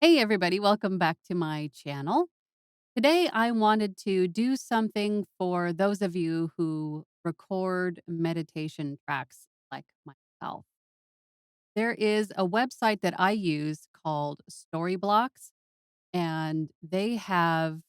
Hey, everybody, welcome back to my channel. Today, I wanted to do something for those of you who record meditation tracks like myself. There is a website that I use called Storyblocks, and they have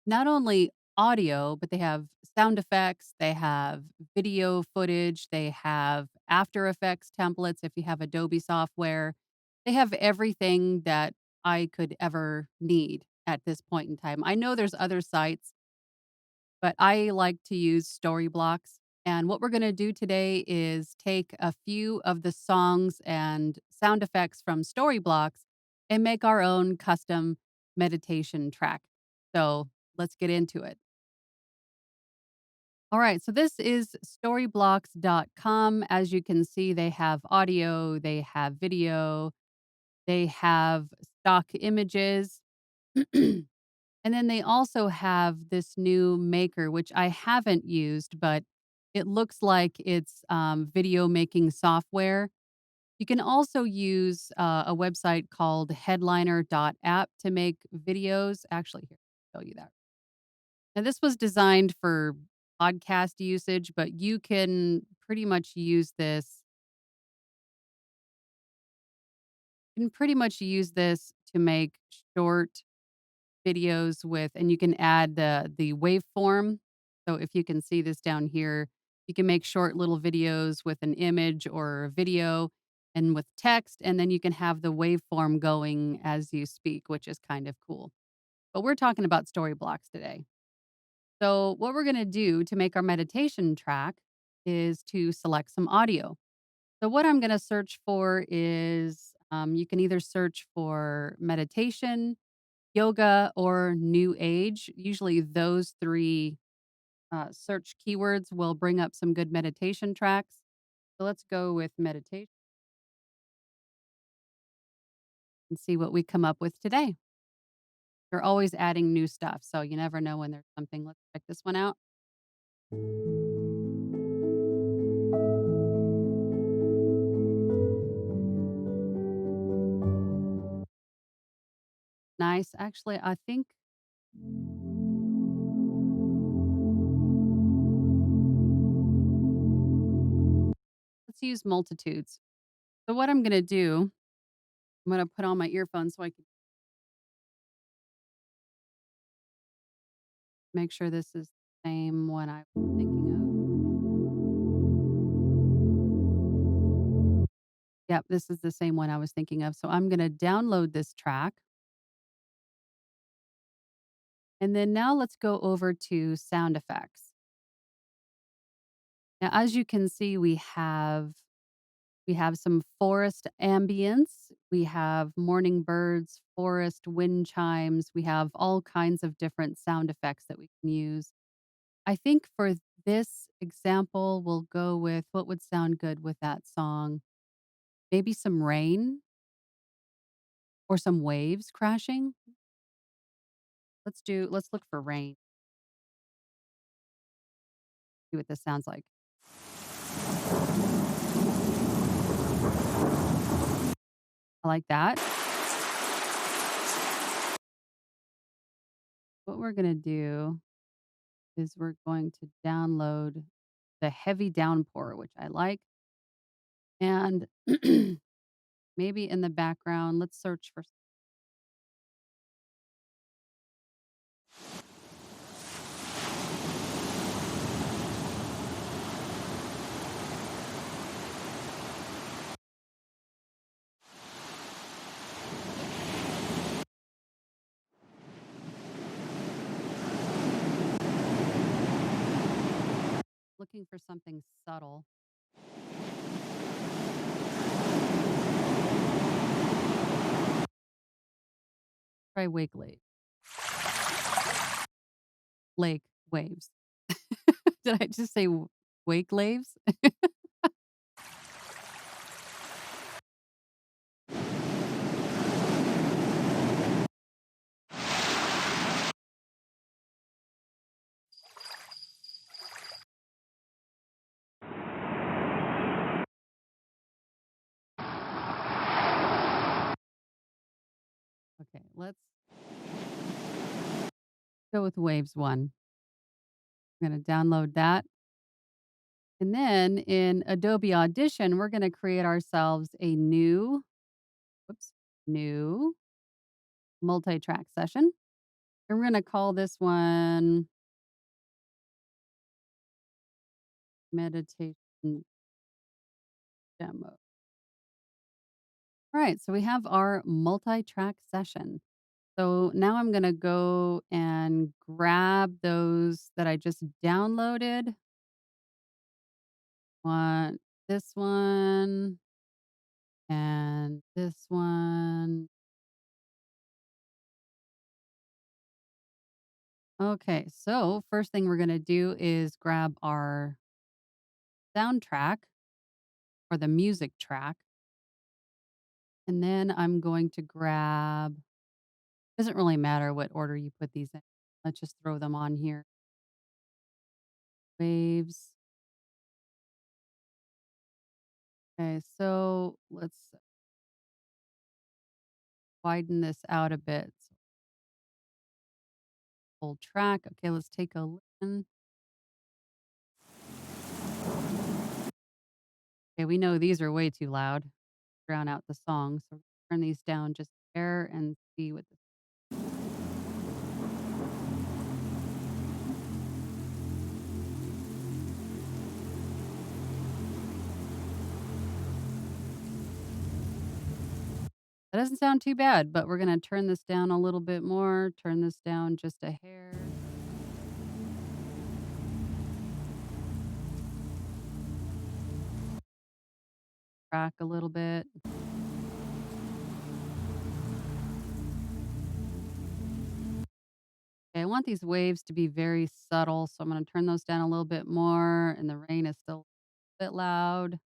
not only audio, but they have sound effects, they have video footage, they have After Effects templates if you have Adobe software. They have everything that I could ever need at this point in time. I know there's other sites, but I like to use Storyblocks. And what we're going to do today is take a few of the songs and sound effects from Storyblocks and make our own custom meditation track. So let's get into it. All right, so this is storyblocks.com. As you can see, they have audio, they have video, they have stock images. And then they also have this new maker, which I haven't used, but it looks like it's video making software. You can also use a website called headliner.app to make videos. Actually, here, I'll show you that. Now, this was designed for podcast usage, but you can pretty much use this. You can pretty much use this to make short videos with, and you can add the waveform. So if you can see this down here, you can make short little videos with an image or a video and with text, and then you can have the waveform going as you speak, which is kind of cool. But we're talking about story blocks today. So what we're going to do to make our meditation track is to select some audio. So what I'm going to search for is you can either search for meditation, yoga, or new age. Usually those three search keywords will bring up some good meditation tracks. So let's go with meditation and see what we come up with today. They're always adding new stuff, so you never know when there's something. Let's check this one out. Nice. Actually, I think let's use multitudes. So what I'm going to do, I'm going to put on my earphones so I can make sure this is the same one I was thinking of. Yep, this is the same one I was thinking of. So I'm going to download this track. And then now let's go over to sound effects. Now, as you can see, we have some forest ambience, we have morning birds, forest wind chimes, we have all kinds of different sound effects that we can use. I think for this example, we'll go with what would sound good with that song? Maybe some rain or some waves crashing? Let's look for rain, see what this sounds like. I like that. What we're gonna do is we're going to download the heavy downpour, which I like, and maybe in the background, let's search for looking for something subtle. Try wake lake waves. Did I just say wake laves? Okay, let's go with Waves 1. I'm gonna download that. And then in Adobe Audition, we're gonna create ourselves a new whoops, new multi-track session. And we're gonna call this one meditation demo. All right, so we have our multi-track session. So now I'm gonna go and grab those that I just downloaded. Want this one and this one. Okay, so first thing we're gonna do is grab our soundtrack or the music track, and then I'm going to grab doesn't really matter what order you put these in. Let's just throw them on here. Waves. Okay, so let's widen this out a bit. So full track. Okay, let's take a listen. Okay, we know these are way too loud. Drown out the song. So turn these down just there and see what this. That doesn't sound too bad, but we're gonna turn this down a little bit more, turn this down just a hair, track a little bit. Okay, I want these waves to be very subtle, so I'm gonna turn those down a little bit more, and the rain is still a bit loud.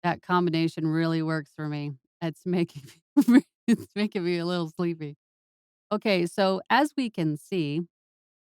That combination really works for me. It's making me it's making me a little sleepy. Okay, so as we can see,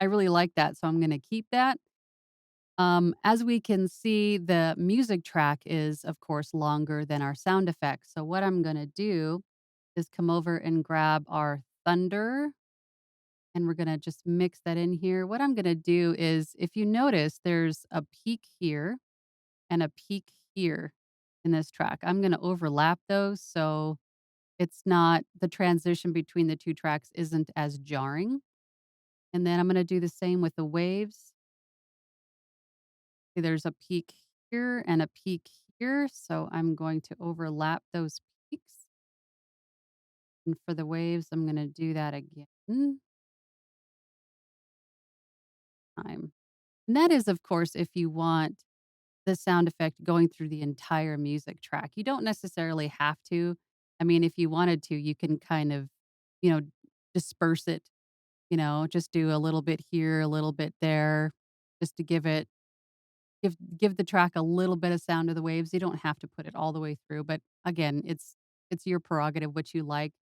I really like that, so I'm gonna keep that. As we can see, the music track is, of course, longer than our sound effects. So what I'm gonna do is come over and grab our thunder, and we're gonna just mix that in here. What I'm gonna do is, if you notice, there's a peak here and a peak here in this track. I'm gonna overlap those so it's not the transition between the 2 tracks isn't as jarring. And then I'm gonna do the same with the waves. See, there's a peak here and a peak here, so I'm going to overlap those peaks. And for the waves, I'm gonna do that again. Time. And that is, of course, if you want the sound effect going through the entire music track. You don't necessarily have to. I mean, if you wanted to, you can kind of, you know, disperse it, just do a little bit here, a little bit there, just to give the track a little bit of sound of the waves. You don't have to put it all the way through, but again, it's your prerogative what you like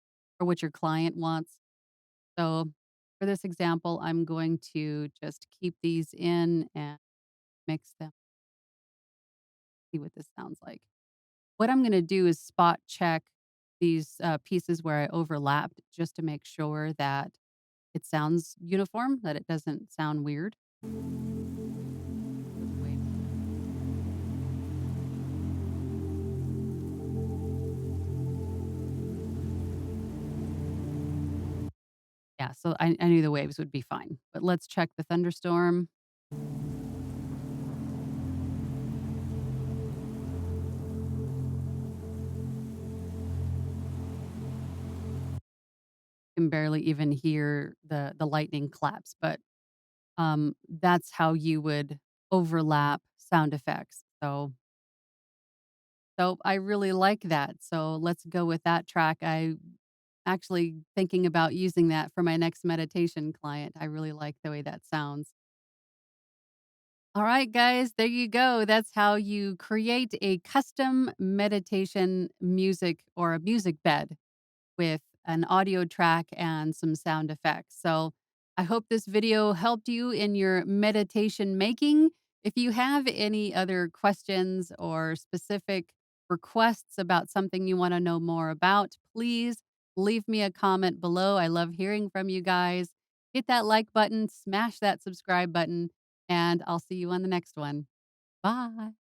or what your client wants. So, for this example, I'm going to just keep these in and mix them, see what this sounds like. What I'm gonna do is spot check these, pieces where I overlapped just to make sure that it sounds uniform, that it doesn't sound weird. Yeah, so I knew the waves would be fine, but let's check the thunderstorm. Can barely even hear the lightning claps, but, that's how you would overlap sound effects. So I really like that, so let's go with that track. I actually thinking about using that for my next meditation client. I really like the way that sounds. All right, guys, there you go. That's how you create a custom meditation music or a music bed with an audio track and some sound effects. So I hope this video helped you in your meditation making. If you have any other questions or specific requests about something you want to know more about, please leave me a comment below. I love hearing from you guys. Hit that like button, smash that subscribe button, and I'll see you on the next one. Bye.